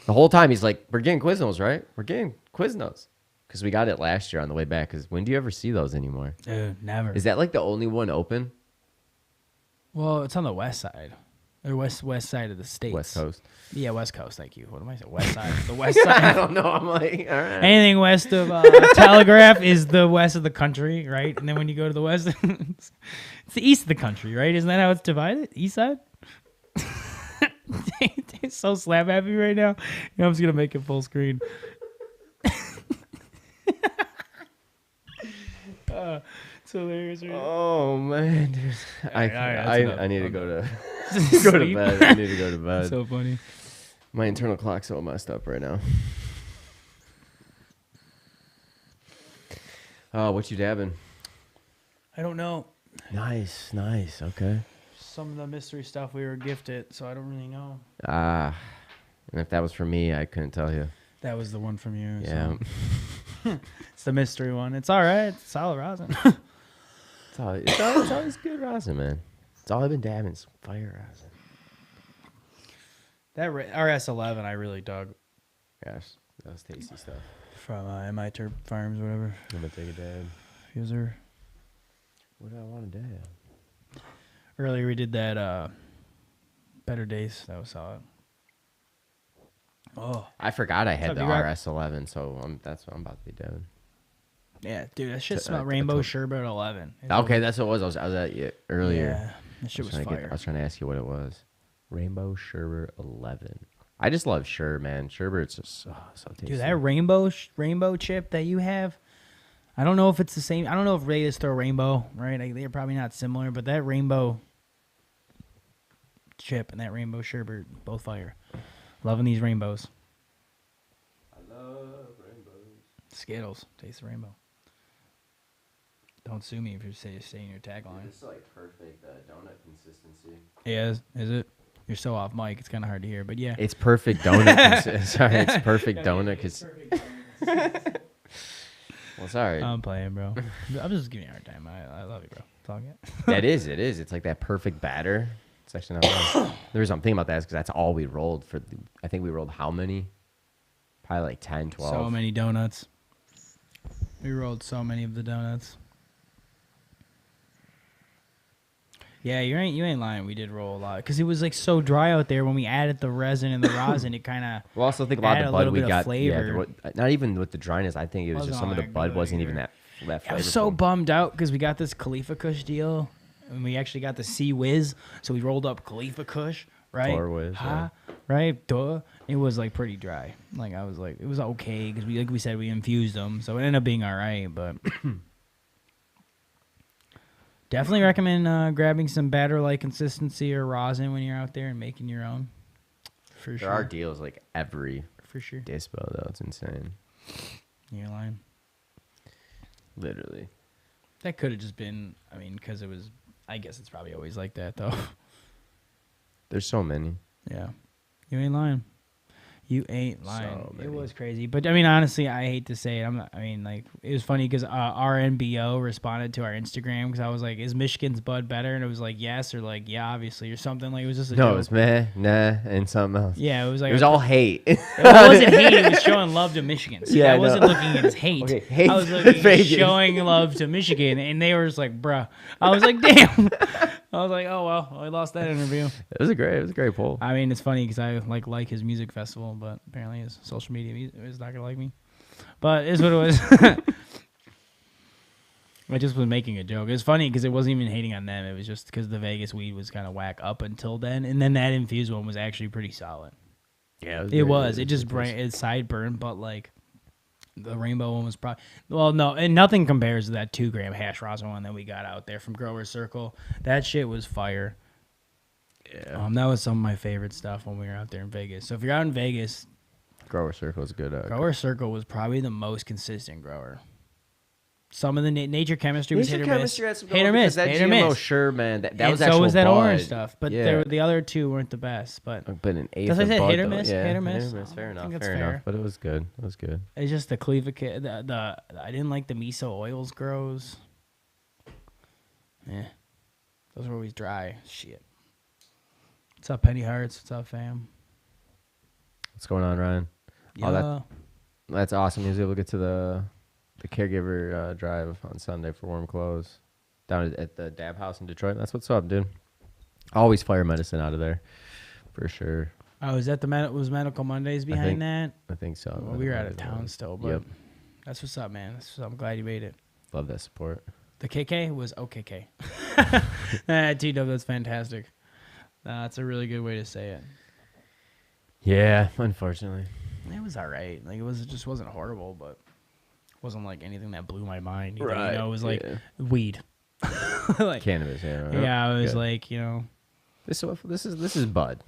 The whole time he's like, we're getting Quiznos, right? We're getting Quiznos. Because we got it last year on the way back. Because when do you ever see those anymore? Dude, never. Is that like the only one open? Well, it's on the west side. Or west side of the states. West Coast. Yeah, West Coast. Thank you. What am I saying? West side. The west side. I don't know. I'm like, all right. Anything west of Telegraph is the west of the country, right? And then when you go to the west, it's the east of the country, right? Isn't that how it's divided? East side? It's so slap happy right now. I'm just going to make it full screen. It's hilarious right now. Oh, man. Dude. right, that's enough. I need to go to Sleep. bed. I need to go to bed. So funny. My internal clock's so messed up right now. Oh, what you dabbing? I don't know. Nice. Okay. Some of the mystery stuff we were gifted, so I don't really know. And if that was for me, I couldn't tell you. That was the one from you. Yeah. So. It's the mystery one. It's all right. It's solid rosin. It's always good rosin, man. It's all I've been dabbing is fire rosin. That RS11 I really dug Gosh, that was tasty stuff. from MI Turp Farms, whatever. I'm gonna take a dab. User. What do I want to dab? Earlier we did that Better Days. That was solid. Oh. I forgot I had What's the up, D-Rock? RS11, so that's what I'm about to be dabbing. Yeah, dude, that shit T- smelled I Rainbow told- Sherbet 11. Okay, that's what it was. I was at you earlier. Yeah, that shit was I fire. was trying to ask you what it was. Rainbow Sherbet 11. I just love Sher, man. Sherbet's just so tasty. Dude, that rainbow chip that you have, I don't know if it's the same. I don't know if Ray is throw rainbow, right? They're probably not similar, but that rainbow chip and that rainbow sherbet, both fire. Loving these rainbows. I love rainbows. Skittles, taste the rainbow. Don't sue me if you're saying your tagline. It's like perfect donut consistency. Yeah, is it? You're so off mic, it's kind of hard to hear, but yeah. It's perfect donut. Sorry, it's perfect donut. Well, sorry. I'm playing, bro. I'm just giving you a hard time. I love you, bro. Talk it. It is. It's like that perfect batter. It's actually not bad. The reason I'm thinking about that is because that's all we rolled for. I think we rolled how many? Probably like 10, 12. So many donuts. We rolled so many of the donuts. Yeah, you ain't lying. We did roll a lot because it was like so dry out there. When we added the resin and the rosin, it kind of. Well, also think about add the a bud little we bit of got. flavor. Yeah, not even with the dryness. I think it was just Wasn't some of the all that bud good wasn't even either. that flavorful. I was so bummed out because we got this Khalifa Kush deal, and we actually got the Sea Whiz, so we rolled up Khalifa Kush, right? Or Whiz, yeah. right? Duh. It was like pretty dry. Like I was like, it was okay because like we said, we infused them, so it ended up being all right. But definitely recommend grabbing some batter-like consistency or rosin when you're out there and making your own. For There sure. are deals like every For sure. dispo though. It's insane. You're lying. Literally. That could have just been, I mean, because it was, I guess it's probably always like that, though. There's so many. Yeah. You ain't lying. You ain't lying. So It many. was crazy. But, I mean, honestly, I hate to say it. It was funny because RNBO responded to our Instagram because I was like, is Michigan's Bud better? And it was like, yes, or like, yeah, obviously, or something. Like, it was just a No, joke. it was meh, nah, and something else. Yeah, it was like. It was all hate. It wasn't hate. It was showing love to Michigan. See, Yeah, I I wasn't know. looking at it as hate. Okay, hate I was looking at Vegas. showing love to Michigan, and they were just like, "Bruh." I was like, "Damn." I was like, "Oh well, I lost that interview." It was a great poll. I mean, it's funny because I like his music festival, but apparently his social media is not gonna like me. But it's what it was. I just was making a joke. It was funny because it wasn't even hating on them. It was just because the Vegas weed was kind of whack up until then, and then that infused one was actually pretty solid. Yeah, It was. It just it sideburn, but like the rainbow one was probably no, and nothing compares to that 2 gram hash rosin one that we got out there from Grower Circle. That shit was fire. Yeah. That was some of my favorite stuff when we were out there in Vegas. So if you're out in Vegas, Grower Circle is good. Grower Circle was probably the most consistent grower. Some of the nature chemistry was hit or miss. Hit or miss. That Hit or GMO, miss. sure, man. That And was so actual was that bud. orange stuff, but yeah. the other two weren't the best. But an eighth That's what I of said, bud, hit or though. miss, Yeah, hit or miss. Fair I enough. think that's Fair fair. enough. But it was good. It was good. it's just the Cleveland. The I didn't like the miso oils grows. Yeah, those were always dry. Shit. What's up, Penny Hearts? What's up, fam? What's going on, Ryan? Yeah. Oh, that's awesome. He was able to get to the caregiver drive on Sunday for warm clothes down at the Dab House in Detroit. That's what's up, dude. Always fire medicine out of there, for sure. Oh, is that was Medical Mondays behind that? I think so. Well, we were out of town still, but Yep. that's what's up, man. I'm glad you made it. Love that support. The KK was OKK. T-Dub, that's fantastic. That's a really good way to say it. Yeah, unfortunately. It was all right. Like it just wasn't horrible, but it wasn't like anything that blew my mind. Either, Right, You know, it was like yeah. weed. Like, Cannabis, yeah. Right? yeah, I was Good. like, This is bud.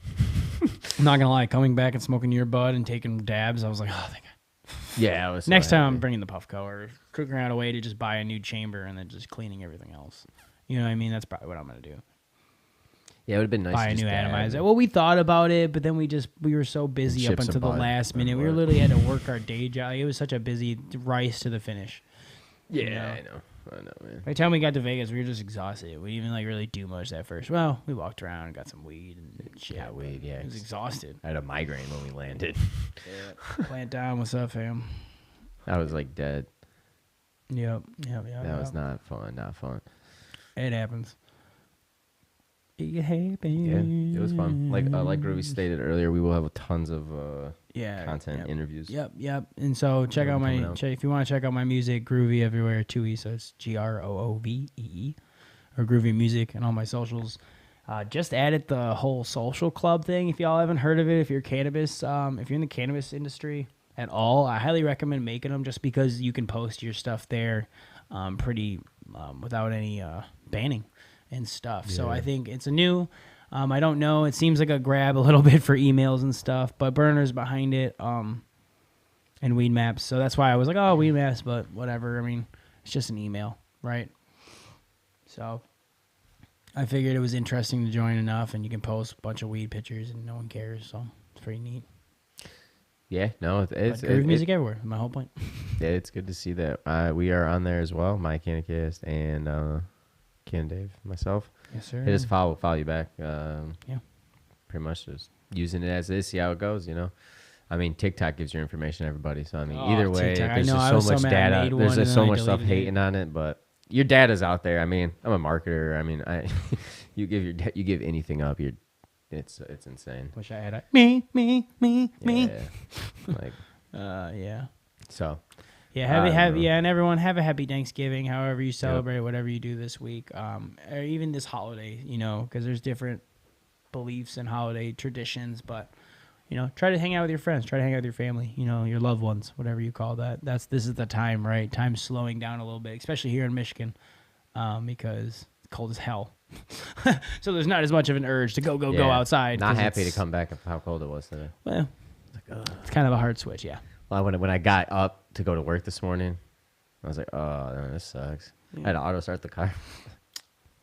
I'm not gonna lie, coming back and smoking your bud and taking dabs, I was like, oh, thank God. Yeah, I was. So Next time I'm happy. bringing the Puffco or figuring out a way to just buy a new chamber and then just cleaning everything else. You know what I mean? That's probably what I'm gonna do. Yeah, it would have been nice. Buy to a just new dab. atomizer. Well, we thought about it, but then we were so busy Ship up some until the bud. last minute. We Work. literally had to work our day job. It was such a busy race to the finish. Yeah, you know? I know, man. By the time we got to Vegas, we were just exhausted. We didn't even like really do much that first. Well, we walked around and got some weed and shit. Yeah, weed. Yeah, I was exhausted. I had a migraine when we landed. Plant down. What's up, fam? I was like dead. Yep. That was not fun. Not fun. It happens. It happens. Yeah, it was fun. Like Groovy stated earlier, we will have tons of content, yep. interviews. Yep. And so check out Coming out. if you want to check out my music, Groovy everywhere, 2 E, so it's GROOVEE, or Groovy Music, and all my socials. Just added the whole social club thing. If y'all haven't heard of it, if you're cannabis, if you're in the cannabis industry at all, I highly recommend making them just because you can post your stuff there, pretty without any banning and stuff. So Yeah. I think it's a new. I don't know. It seems like a grab a little bit for emails and stuff, but Burner's behind it, and Weed Maps. So that's why I was like, oh, Weed Maps, but whatever. I mean, it's just an email, right? So I figured it was interesting to join enough, and you can post a bunch of weed pictures, and no one cares. So it's pretty neat. Yeah, no, it's Groove music everywhere. My whole point. yeah, it's good to see that we are on there as well. My Canicast and Ken, Dave, myself. Yes, sir. Hit us follow you back. Yeah. Pretty much just using it as is, see how it goes. You know, I mean, TikTok gives your information to everybody. So I mean, Oh, either way, TikTok. I there's know, I just was so so much mad I data. made There's one just and so then I much stuff deleted it. hating on it, but your data's out there. I mean, I'm a marketer. I mean, you give anything up, it's insane. Wish I had a me. Yeah, like Yeah. so. And everyone have a happy Thanksgiving, however you celebrate, whatever you do this week, or even this holiday, because there's different beliefs and holiday traditions, but try to hang out with your friends, try to hang out with your family, your loved ones, whatever you call that. This is the time, right? Time's slowing down a little bit, especially here in Michigan, because it's cold as hell. So there's not as much of an urge to go outside. Not happy to come back of how cold it was today. Well, it's kind of a hard switch, yeah. Well, when I got up to go to work this morning, I was like, oh, this sucks. Yeah. I had to auto start the car.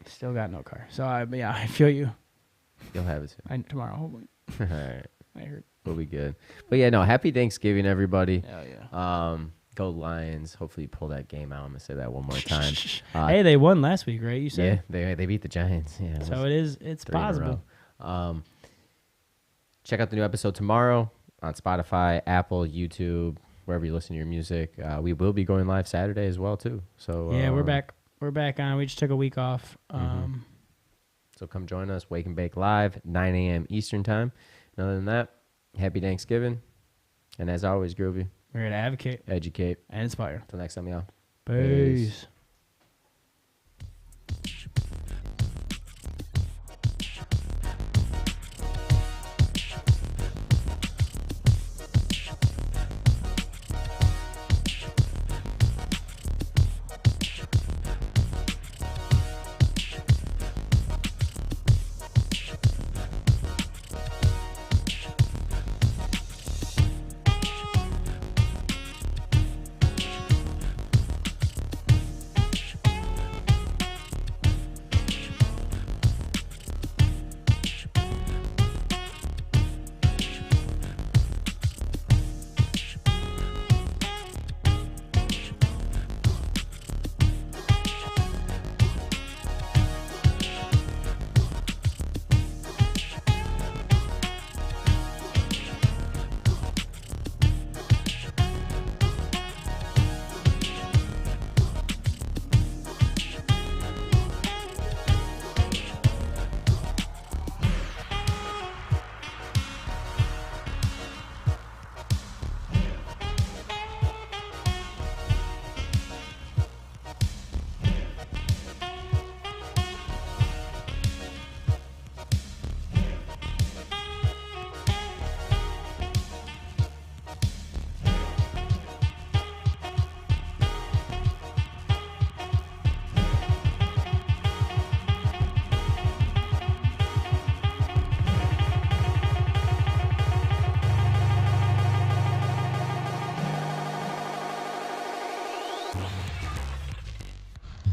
Still got no car. So, I feel you. You'll have it too. Tomorrow, hopefully. All right. I heard. We'll be good. But yeah, no, happy Thanksgiving, everybody. Hell yeah. Go Lions. Hopefully you pull that game out. I'm going to say that one more time. Hey, they won last week, right? You said? Yeah, they beat the Giants. Yeah. So it's possible. Check out the new episode tomorrow on Spotify, Apple, YouTube, wherever you listen to your music. We will be going live Saturday as well, too. So yeah, we're back. We're back on. We just took a week off. So come join us, Wake and Bake Live, 9 a.m. Eastern Time. And other than that, happy Thanksgiving. And as always, Groovy, we're here to advocate, educate, and inspire. Until next time, y'all. Peace.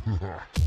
Ha ha.